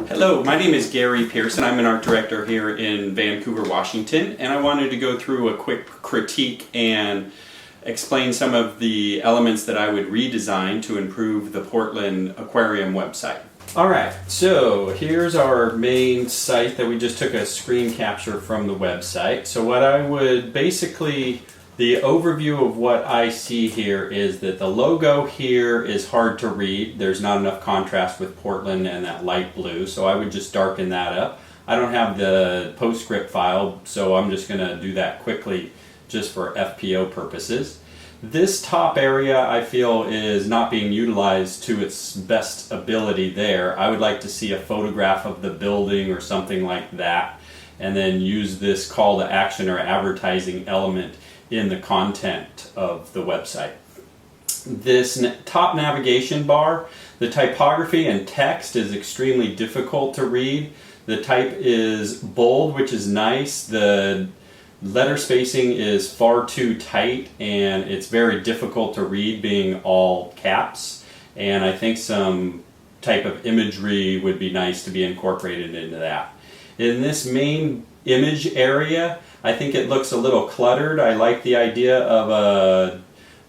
Hello, my name is Gary Pearson. I'm an art director here in Vancouver, Washington, and I wanted to go through a quick critique and explain some of the elements that I would redesign to improve the Portland Aquarium website. Alright, so here's our main site that we just took a screen capture from the website. So what I would basically, the overview of what I see here is that the logo here is hard to read. There's not enough contrast with Portland and that light blue, so I would just darken that up. I don't have the PostScript file, so I'm just going to do that quickly just for FPO purposes. This top area I feel is not being utilized to its best ability there. I would like to see a photograph of the building or something like that, and then use this call to action or advertising element in the content of the website. This top navigation bar, the typography and text is extremely difficult to read. The type is bold, which is nice. The letter spacing is far too tight and it's very difficult to read being all caps, and I think some type of imagery would be nice to be incorporated into that. In this main image area, I think it looks a little cluttered. I like the idea of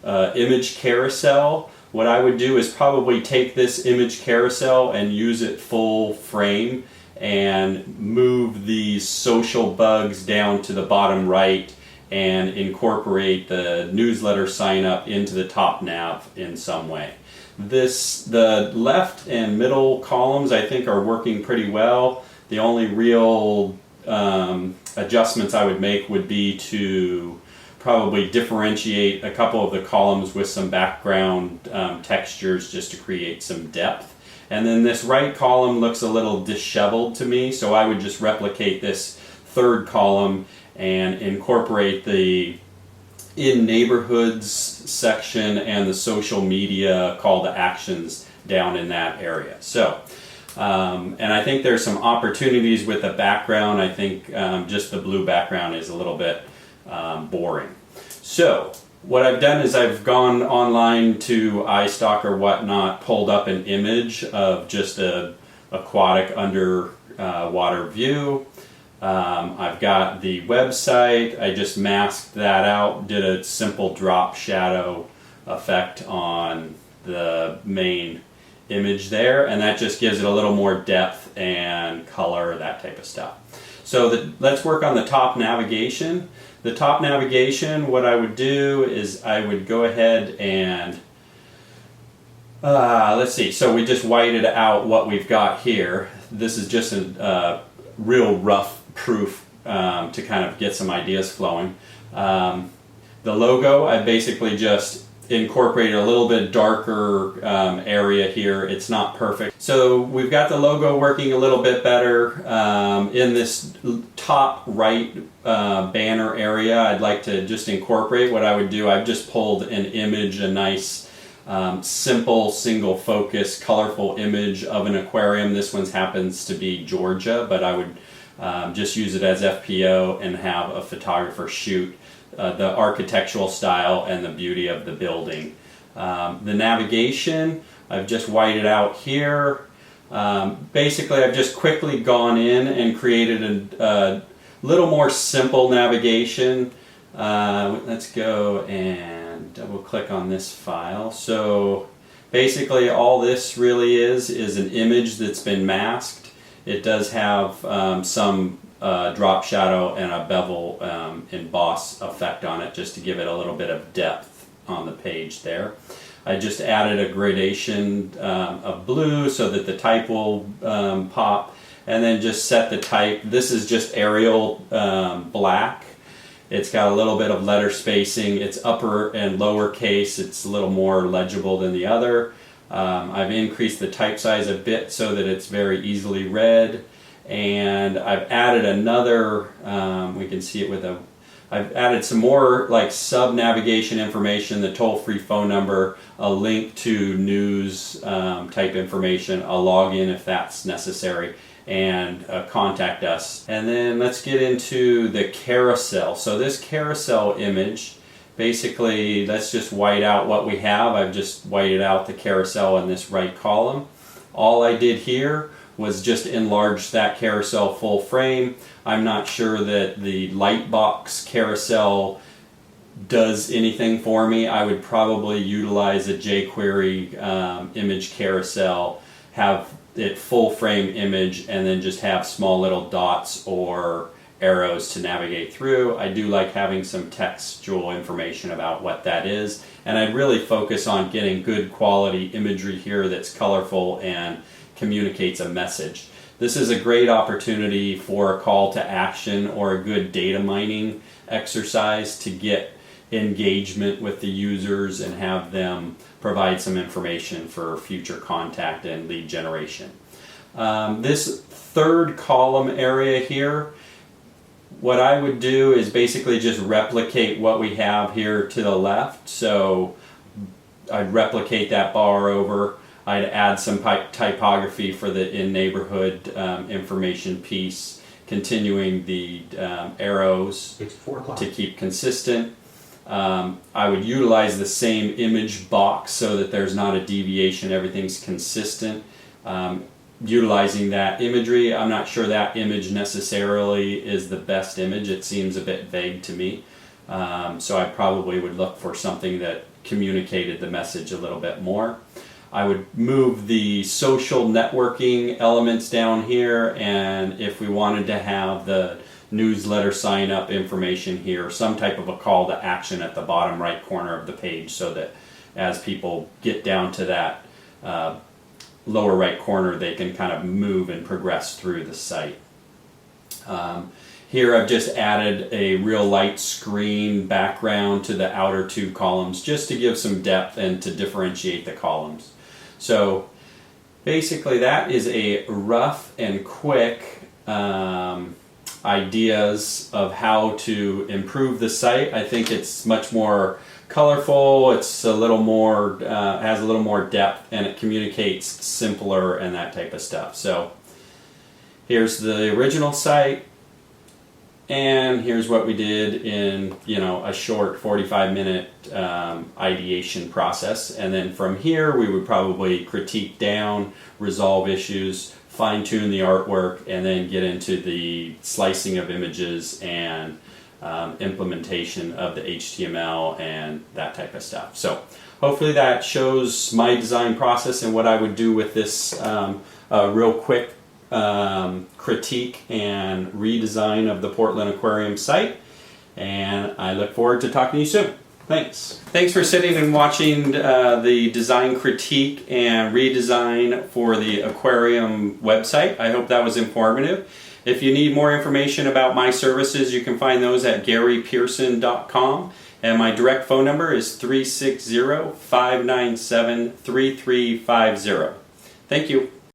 a image carousel. What I would do is probably take this image carousel and use it full frame and move these social bugs down to the bottom right and incorporate the newsletter sign up into the top nav in some way. The left and middle columns I think are working pretty well. The only real adjustments I would make would be to probably differentiate a couple of the columns with some background textures just to create some depth. And then this right column looks a little disheveled to me, so I would just replicate this third column and incorporate the in neighborhoods section and the social media call to actions down in that area. So and I think there's some opportunities with the background. I think just the blue background is a little bit boring. So what I've done is I've gone online to iStock or whatnot, pulled up an image of just a aquatic underwater view. I've got the website. I just masked that out, did a simple drop shadow effect on the main image there, and that just gives it a little more depth and color, that type of stuff. So let's work on the top navigation. The top navigation, what I would do is I would go ahead and let's see, so we just whited out what we've got here. This is just a real rough proof to kind of get some ideas flowing. The logo, I basically just incorporated a little bit darker area here. It's not perfect. So we've got the logo working a little bit better. In this top right banner area, I'd like to just incorporate what I would do. I've just pulled an image, a nice simple single focus colorful image of an aquarium. This one happens to be Georgia, but I would just use it as FPO and have a photographer shoot the architectural style and the beauty of the building. The navigation, I've just whited out here. Basically, I've just quickly gone in and created a little more simple navigation. Let's go and double click on this file. So basically all this really is an image that's been masked. It does have some drop shadow and a bevel emboss effect on it just to give it a little bit of depth on the page there. I just added a gradation of blue so that the type will pop, and then just set the type. This is just Arial black. It's got a little bit of letter spacing. It's upper and lower case. It's a little more legible than the other. I've increased the type size a bit so that it's very easily read. And I've added another, we can see it with I've added some more like sub-navigation information, the toll-free phone number, a link to news type information, a login if that's necessary, and contact us. And then let's get into the carousel. So this carousel image, basically let's just white out what we have. I've just whited out the carousel in this right column. All I did here was just enlarge that carousel full frame. I'm not sure that the light box carousel does anything for me. I would probably utilize a jQuery image carousel, have it full frame image, and then just have small little dots or arrows to navigate through. I do like having some textual information about what that is, and I'd really focus on getting good quality imagery here that's colorful and communicates a message. This is a great opportunity for a call to action or a good data mining exercise to get engagement with the users and have them provide some information for future contact and lead generation. This third column area here, what I would do is basically just replicate what we have here to the left. So I'd replicate that bar over. I'd add some typography for the in-neighborhood information piece, continuing the arrows to keep consistent. I would utilize the same image box so that there's not a deviation, everything's consistent. Utilizing that imagery, I'm not sure that image necessarily is the best image. It seems a bit vague to me. So I probably would look for something that communicated the message a little bit more. I would move the social networking elements down here, and if we wanted to have the newsletter sign up information here, some type of a call to action at the bottom right corner of the page, so that as people get down to that lower right corner, they can kind of move and progress through the site. Here I've just added a real light screen background to the outer two columns just to give some depth and to differentiate the columns. So basically that is a rough and quick ideas of how to improve the site. I think it's much more colorful, it's a little more, has a little more depth, and it communicates simpler and that type of stuff. So here's the original site, and here's what we did in, you know, a short 45-minute ideation process. And then from here we would probably critique down, resolve issues, fine-tune the artwork, and then get into the slicing of images and implementation of the HTML and that type of stuff. So hopefully that shows my design process and what I would do with this real quick critique and redesign of the Portland Aquarium site. And I look forward to talking to you soon. Thanks. Thanks for sitting and watching the design critique and redesign for the aquarium website. I hope that was informative. If you need more information about my services, you can find those at garypearson.com, and my direct phone number is 360-597-3350. Thank you.